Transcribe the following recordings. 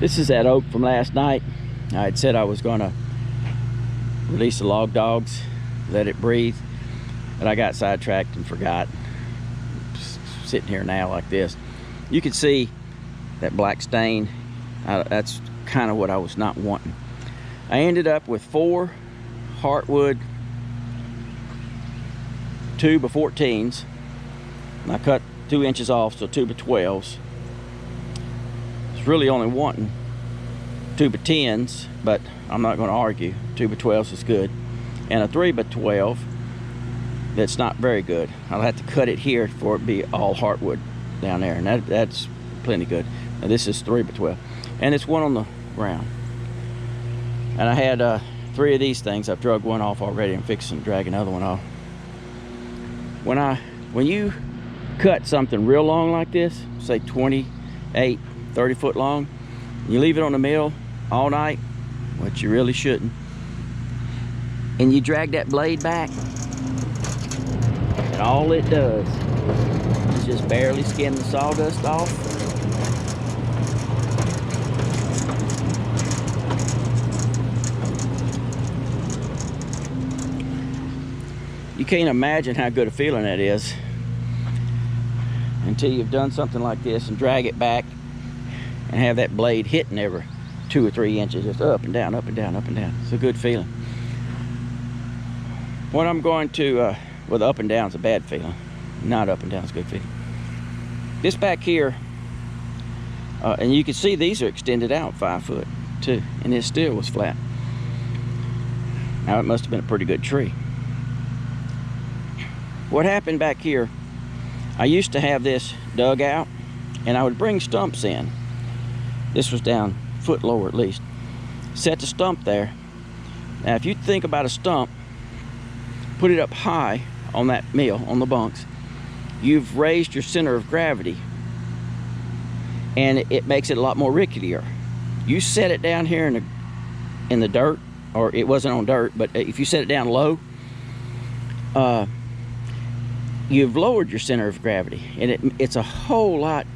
This is that oak from last night. I had said I was going to release the log dogs, let it breathe, but I got sidetracked and forgot. Sitting here now like this, you can see that black stain. That's kind of what I was not wanting. I ended up with 4 heartwood 2x14's. And I cut 2 inches off, so 2x12's. It's really only wanting 2x10's, but I'm not going to argue. 2x12's is good. And a 3x12 that's not very good. I'll have to cut it here for it to be all heartwood down there, and that's plenty good. Now this is 3x12, and it's one on the ground. And I had 3 of these things. I've drug one off already. I'm fixing to drag another one off. When you cut something real long like this, say 28, 30 foot long, you leave it on the mill all night, which you really shouldn't, and you drag that blade back, and all it does is just barely skim the sawdust off. You can't imagine how good a feeling that is until you've done something like this and drag it back and have that blade hitting every 2 or 3 inches, just up and down, up and down, up and down. It's a good feeling. What I'm going to, well, up and down is a bad feeling. Not up and down is a good feeling. This back here, and you can see these are extended out 5 foot too, and it still was flat. Now it must have been a pretty good tree. What happened back here, I used to have this dug out, and I would bring stumps in. This was down a foot lower at least. Set the stump there. Now if you think about a stump, put it up high on that mill, on the bunks, you've raised your center of gravity, and it makes it a lot more ricketier. You set it down here in the dirt, or it wasn't on dirt, but if you set it down low, you've lowered your center of gravity, and it's a whole lot,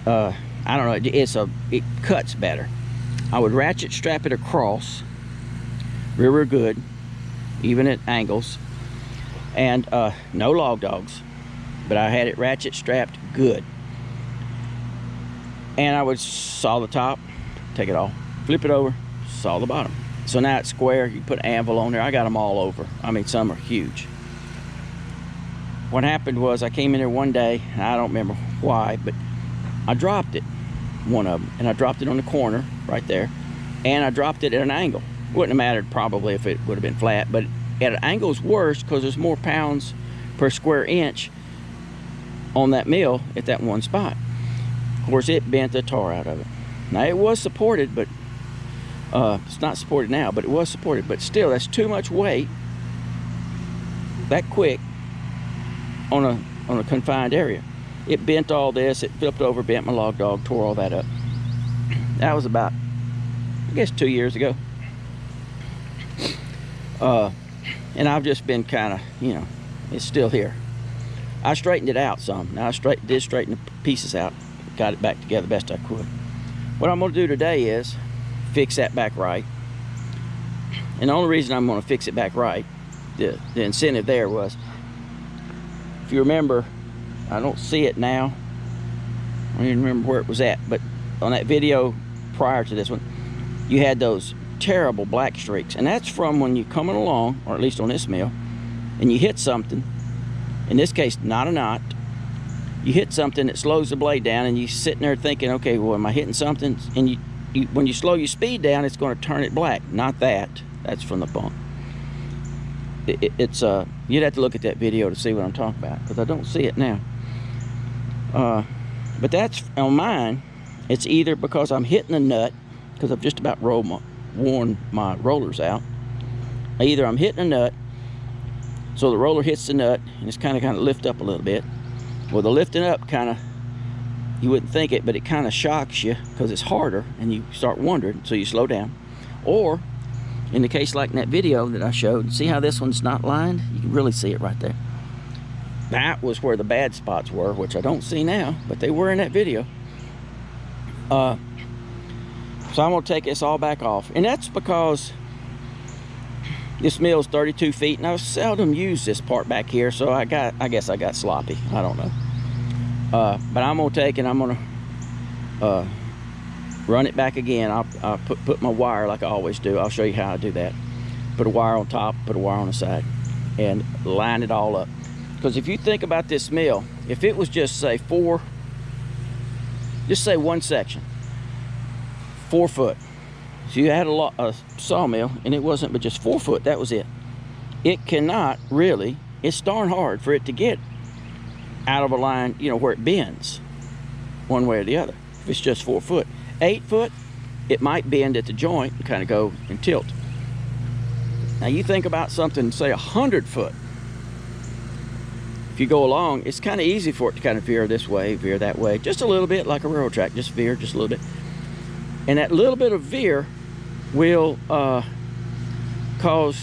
I don't know, it cuts better. I would ratchet strap it across real good, even at angles, and no log dogs, but I had it ratchet strapped good. And I would saw the top, take it off, flip it over, saw the bottom. So now it's square. You put an anvil on there. I got them all over. I mean, some are huge. What happened was I came in there one day, and I don't remember why, but I dropped it, one of them, and I dropped it on the corner right there, and I dropped it at an angle. Wouldn't have mattered probably if it would have been flat, but at an angle is worse because there's more pounds per square inch on that mill at that one spot. Of course, it bent the tar out of it. Now it was supported, but it's not supported now, but it was supported. But still, that's too much weight that quick on a confined area. It bent all this, it flipped over, bent my log dog, tore all that up. That was about, I guess, 2 years ago. And I've just been kind of, you know, it's still here. I straightened it out some. Now I did straighten the pieces out, got it back together best I could. What I'm going to do today is fix that back right. And the only reason I'm going to fix it back right, the incentive there was, if you remember, I don't see it now, I don't even remember where it was at, but on that video prior to this one, you had those terrible black streaks, and that's from when you're coming along, or at least on this mill, and you hit something, in this case not a knot, you hit something that slows the blade down, and you're sitting there thinking, okay, well, am I hitting something? And when you slow your speed down, it's going to turn it black. Not that. That's from the bunk. You'd have to look at that video to see what I'm talking about, because I don't see it now. But that's on mine. It's either because I'm hitting a nut, because I've just about worn my rollers out. Either I'm hitting a nut, so the roller hits the nut, and it's kind of lift up a little bit. Well, the lifting up kind of, you wouldn't think it, but it kind of shocks you because it's harder, and you start wondering, so you slow down. Or, in the case like in that video that I showed, see how this one's not lined? You can really see it right there. That was where the bad spots were, which I don't see now, but they were in that video. So I'm gonna take this all back off, and that's because this mill's 32 feet, and I seldom use this part back here, so I guess I got sloppy. I don't know. But I'm gonna take and I'm gonna run it back again. I'll put my wire like I always do. I'll show you how I do that. Put a wire on top, put a wire on the side, and line it all up. Because if you think about this mill, if it was just say one section, 4 foot. So you had a sawmill and it wasn't but just 4 foot, that was it. It cannot really, it's darn hard for it to get out of a line, you know, where it bends one way or the other. If it's just 4 foot. 8 foot, it might bend at the joint and kind of go and tilt. Now you think about something, say 100 foot. If you go along, it's kind of easy for it to kind of veer this way, veer that way, just a little bit like a railroad track, just veer just a little bit. And that little bit of veer will cause,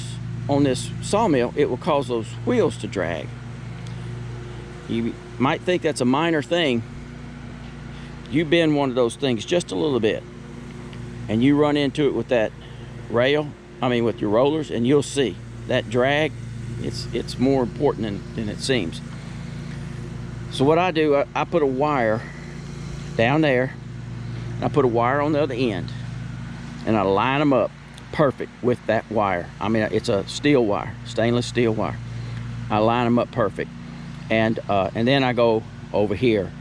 on this sawmill, it will cause those wheels to drag. You might think that's a minor thing. You bend one of those things just a little bit, and you run into it with that with your rollers, and you'll see that drag, it's more important than it seems. So what I do, I put a wire down there, and I put a wire on the other end, and I line them up perfect with that wire. I mean, it's a steel wire, stainless steel wire. I line them up perfect, and then I go over here,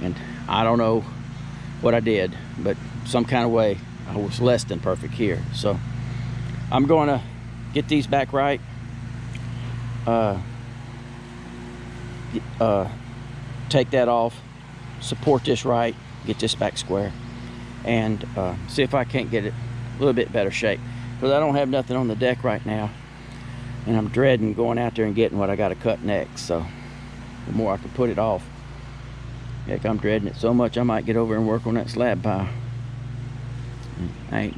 and I don't know what I did, but some kind of way I was less than perfect here. So I'm going to get these back right, take that off, support this right, get this back square, and see if I can't get it a little bit better shape, because I don't have nothing on the deck right now, and I'm dreading going out there and getting what I got to cut next. So the more I can put it off, heck, I'm dreading it so much I might get over and work on that slab pile. I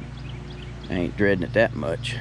ain't dreading it that much.